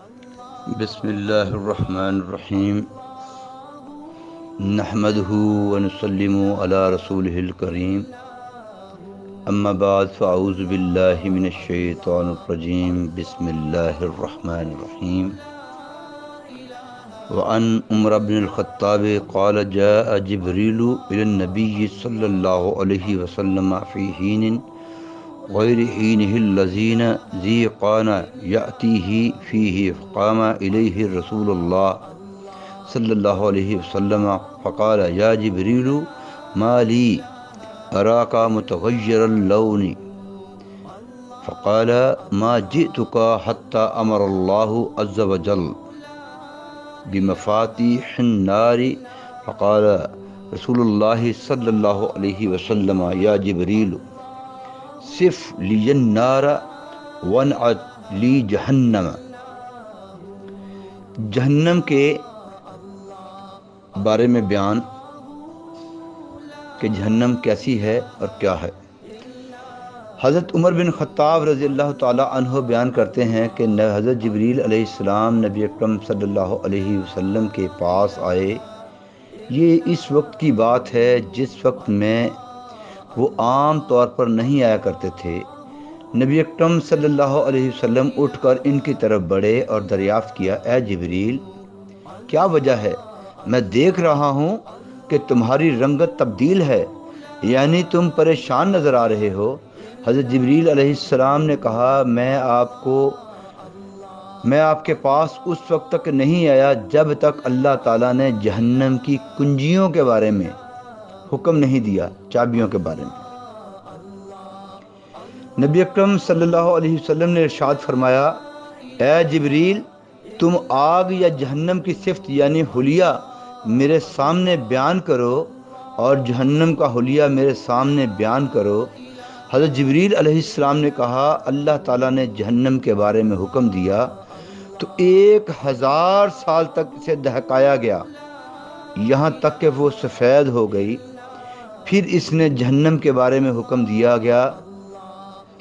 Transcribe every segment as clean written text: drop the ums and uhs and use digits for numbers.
بسم اللہ الرحمن الرحیم نحمده ونسلم علی رسولہ الکریم اما بعد فاعوذ باللہ من الشیطان الرجیم بسم اللہ الرحمن الرحیم وعن عمر بن الخطاب قال جاء جبریل الی النبی صلی اللہ علیہ وسلم فی حین غیر حینہ الذین ذیقان یأتیہ فیہ فقام الیہ رسول اللہ صلی اللہ علیہ وسلم فقال یا جبریل ما لی اراک متغیر اللون فقال ما جئتک حتی امر اللہ عز وجل بمفاتیح النار فقال رسول اللہ صلی اللہ علیہ وسلم یا جبریل صف لی النار وانعت لی جہنم۔ جہنم کے بارے میں بیان کہ جہنم کیسی ہے اور کیا ہے۔ حضرت عمر بن خطاب رضی اللہ تعالی عنہ بیان کرتے ہیں کہ حضرت جبریل علیہ السلام نبی اکرم صلی اللہ علیہ وسلم کے پاس آئے۔ یہ اس وقت کی بات ہے جس وقت میں وہ عام طور پر نہیں آیا کرتے تھے۔ نبی اکرم صلی اللہ علیہ وسلم اٹھ کر ان کی طرف بڑھے اور دریافت کیا، اے جبریل کیا وجہ ہے؟ میں دیکھ رہا ہوں کہ تمہاری رنگت تبدیل ہے، یعنی تم پریشان نظر آ رہے ہو۔ حضرت جبریل علیہ السلام نے کہا، میں آپ کے پاس اس وقت تک نہیں آیا جب تک اللہ تعالیٰ نے جہنم کی کنجیوں کے بارے میں حکم نہیں دیا، چابیوں کے بارے میں۔ نبی اکرم صلی اللہ علیہ وسلم نے ارشاد فرمایا، اے جبریل تم آگ یا جہنم کی صفت یعنی حلیہ میرے سامنے بیان کرو اور جہنم کا حلیہ میرے سامنے بیان کرو۔ حضرت جبریل علیہ السلام نے کہا، اللہ تعالیٰ نے جہنم کے بارے میں حکم دیا تو 1000 سال تک اسے دہکایا گیا، یہاں تک کہ وہ سفید ہو گئی۔ پھر اس نے جہنم کے بارے میں حکم دیا گیا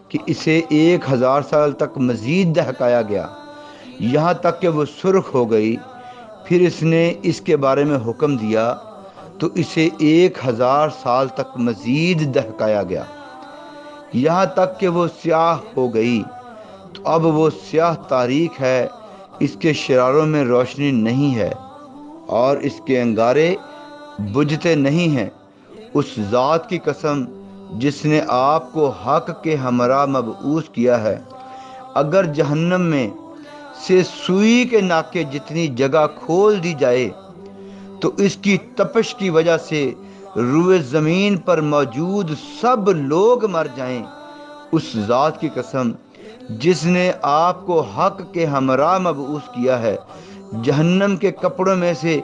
کہ اسے 1000 سال تک مزید دہکایا گیا، یہاں تک کہ وہ سرخ ہو گئی۔ پھر اس نے اس کے بارے میں حکم دیا تو اسے 1000 سال تک مزید دہکایا گیا، یہاں تک کہ وہ سیاہ ہو گئی۔ تو اب وہ سیاہ تاریک ہے، اس کے شراروں میں روشنی نہیں ہے اور اس کے انگارے بجھتے نہیں ہیں۔ اس ذات کی قسم جس نے آپ کو حق کے ہمراہ مبعوث کیا ہے، اگر جہنم میں سے سوئی کے ناکے جتنی جگہ کھول دی جائے تو اس کی تپش کی وجہ سے روئے زمین پر موجود سب لوگ مر جائیں۔ اس ذات کی قسم جس نے آپ کو حق کے ہمراہ مبعوث کیا ہے، جہنم کے کپڑوں میں سے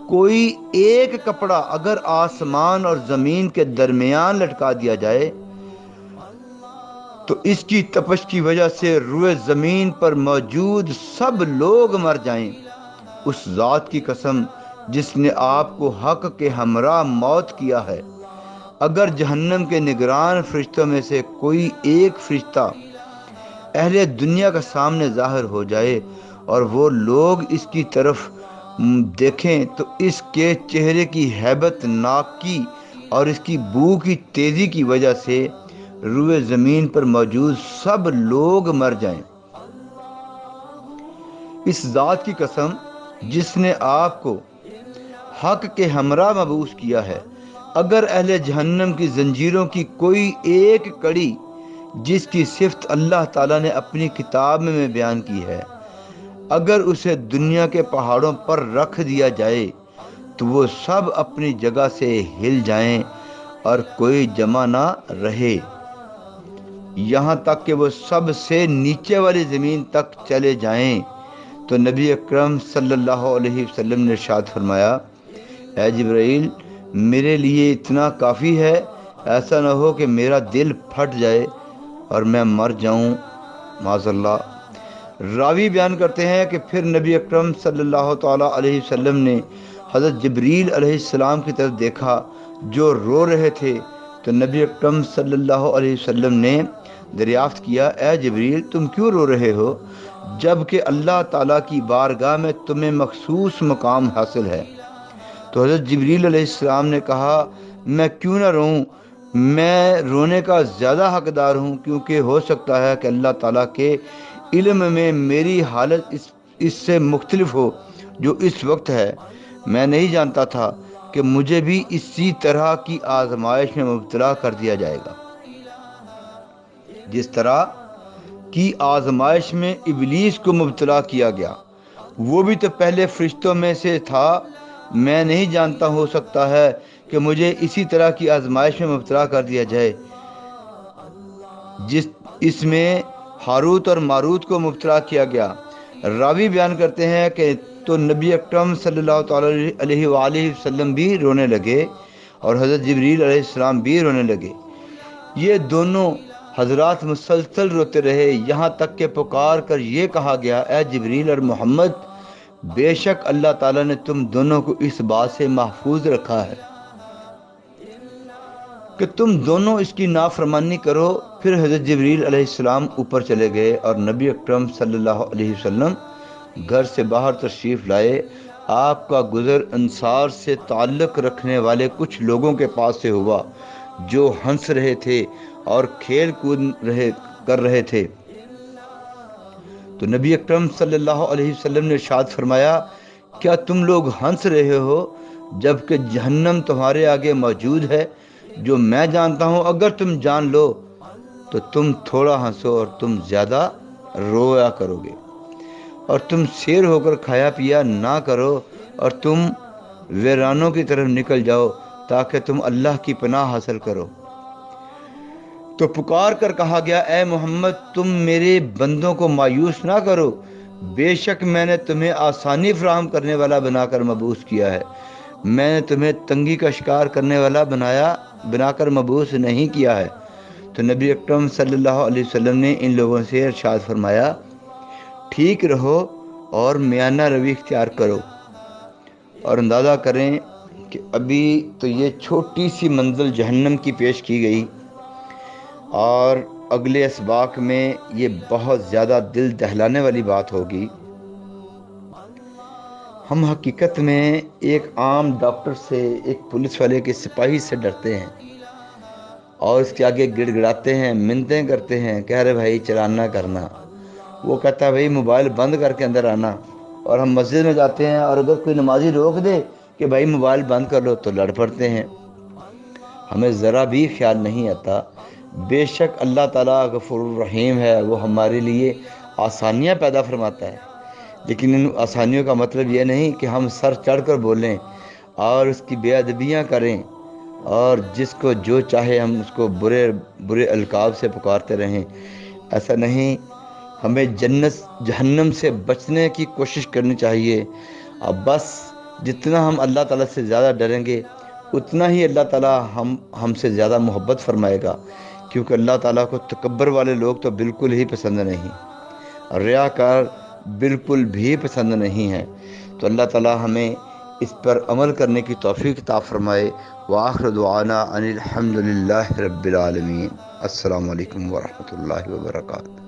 کوئی ایک کپڑا اگر آسمان اور زمین کے درمیان لٹکا دیا جائے تو اس کی تپش کی وجہ سے روئے زمین پر موجود سب لوگ مر جائیں۔ اس ذات کی قسم جس نے آپ کو حق کے ہمراہ موت کیا ہے، اگر جہنم کے نگران فرشتوں میں سے کوئی ایک فرشتہ اہل دنیا کا سامنے ظاہر ہو جائے اور وہ لوگ اس کی طرف دیکھیں تو اس کے چہرے کی ہیبت ناکی اور اس کی بو کی تیزی کی وجہ سے روئے زمین پر موجود سب لوگ مر جائیں۔ اس ذات کی قسم جس نے آپ کو حق کے ہمراہ مبعوث کیا ہے، اگر اہل جہنم کی زنجیروں کی کوئی ایک کڑی جس کی صفت اللہ تعالیٰ نے اپنی کتاب میں بیان کی ہے، اگر اسے دنیا کے پہاڑوں پر رکھ دیا جائے تو وہ سب اپنی جگہ سے ہل جائیں اور کوئی جمع نہ رہے، یہاں تک کہ وہ سب سے نیچے والی زمین تک چلے جائیں۔ تو نبی اکرم صلی اللہ علیہ وسلم نے ارشاد فرمایا، اے جبرائیل میرے لیے اتنا کافی ہے، ایسا نہ ہو کہ میرا دل پھٹ جائے اور میں مر جاؤں، معاذ اللہ۔ راوی بیان کرتے ہیں کہ پھر نبی اکرم صلی اللہ تعالیٰ علیہ وسلم نے حضرت جبریل علیہ السلام کی طرف دیکھا جو رو رہے تھے، تو نبی اکرم صلی اللہ علیہ وسلم نے دریافت کیا، اے جبریل تم کیوں رو رہے ہو؟ جب کہ اللہ تعالیٰ کی بارگاہ میں تمہیں مخصوص مقام حاصل ہے۔ تو حضرت جبریل علیہ السلام نے کہا میں کیوں نہ روں، میں رونے کا زیادہ حقدار ہوں، کیونکہ ہو سکتا ہے کہ اللہ تعالیٰ کے علم میں میری حالت اس سے مختلف ہو جو اس وقت ہے۔ میں نہیں جانتا تھا کہ مجھے بھی اسی طرح کی آزمائش میں مبتلا کر دیا جائے گا جس طرح کی آزمائش میں ابلیس کو مبتلا کیا گیا، وہ بھی تو پہلے فرشتوں میں سے تھا۔ میں نہیں جانتا، ہو سکتا ہے کہ مجھے اسی طرح کی آزمائش میں مبتلا کر دیا جائے اس میں ہاروت اور ماروت کو مبتلا کیا گیا۔ راوی بیان کرتے ہیں کہ تو نبی اکرم صلی اللہ تعالی علیہ وآلہ وسلم بھی رونے لگے اور حضرت جبریل علیہ السلام بھی رونے لگے۔ یہ دونوں حضرات مسلسل روتے رہے، یہاں تک کہ پکار کر یہ کہا گیا اے جبریل اور محمد، بے شک اللہ تعالیٰ نے تم دونوں کو اس بات سے محفوظ رکھا ہے کہ تم دونوں اس کی نافرمانی کرو۔ پھر حضرت جبریل علیہ السلام اوپر چلے گئے اور نبی اکرم صلی اللہ علیہ وسلم گھر سے باہر تشریف لائے۔ آپ کا گزر انصار سے تعلق رکھنے والے کچھ لوگوں کے پاس سے ہوا جو ہنس رہے تھے اور کھیل کود کر رہے تھے۔ تو نبی اکرم صلی اللہ علیہ وسلم نے ارشاد فرمایا کیا تم لوگ ہنس رہے ہو جبکہ جہنم تمہارے آگے موجود ہے جو میں جانتا ہوں؟ اگر تم جان لو تو تم تھوڑا ہنسو اور تم زیادہ رویا کرو گے، اور تم سیر ہو کر کھایا پیا نہ کرو، اور تم ویرانوں کی طرف نکل جاؤ تاکہ تم اللہ کی پناہ حاصل کرو۔ تو پکار کر کہا گیا اے محمد تم میرے بندوں کو مایوس نہ کرو، بے شک میں نے تمہیں آسانی فراہم کرنے والا بنا کر مبعوث کیا ہے، میں نے تمہیں تنگی کا شکار کرنے والا بنا کر مبعوث نہیں کیا ہے۔ تو نبی اکرم صلی اللہ علیہ وسلم نے ان لوگوں سے ارشاد فرمایا ٹھیک رہو اور میانہ روی اختیار کرو، اور اندازہ کریں کہ ابھی تو یہ چھوٹی سی منزل جہنم کی پیش کی گئی، اور اگلے اسباق میں یہ بہت زیادہ دل دہلانے والی بات ہوگی۔ ہم حقیقت میں ایک عام ڈاکٹر سے، ایک پولیس والے کے سپاہی سے ڈرتے ہیں اور اس کے آگے گڑ گڑاتے ہیں، منتیں کرتے ہیں، کہہ رہے بھائی چلان نہ کرنا، وہ کہتا ہے بھائی موبائل بند کر کے اندر آنا، اور ہم مسجد میں جاتے ہیں اور اگر کوئی نمازی روک دے کہ بھائی موبائل بند کر لو تو لڑ پڑتے ہیں۔ ہمیں ذرا بھی خیال نہیں آتا بے شک اللہ تعالیٰ غفور الرحیم ہے، وہ ہمارے لیے آسانیاں پیدا فرماتا ہے، لیکن ان آسانیوں کا مطلب یہ نہیں کہ ہم سر چڑھ کر بولیں اور اس کی بے ادبیاں کریں اور جس کو جو چاہے ہم اس کو برے القاب سے پکارتے رہیں۔ ایسا نہیں، ہمیں جہنم سے بچنے کی کوشش کرنی چاہیے۔ اب بس جتنا ہم اللہ تعالیٰ سے زیادہ ڈریں گے اتنا ہی اللہ تعالیٰ ہم سے زیادہ محبت فرمائے گا، کیونکہ اللہ تعالیٰ کو تکبر والے لوگ تو بالکل ہی پسند نہیں، ریاکار بالکل بھی پسند نہیں ہے۔ تو اللہ تعالیٰ ہمیں اس پر عمل کرنے کی توفیق عطا فرمائے۔ وآخر دعوانا ان الحمد للہ رب العالمین۔ السلام علیکم ورحمۃ اللہ وبرکاتہ۔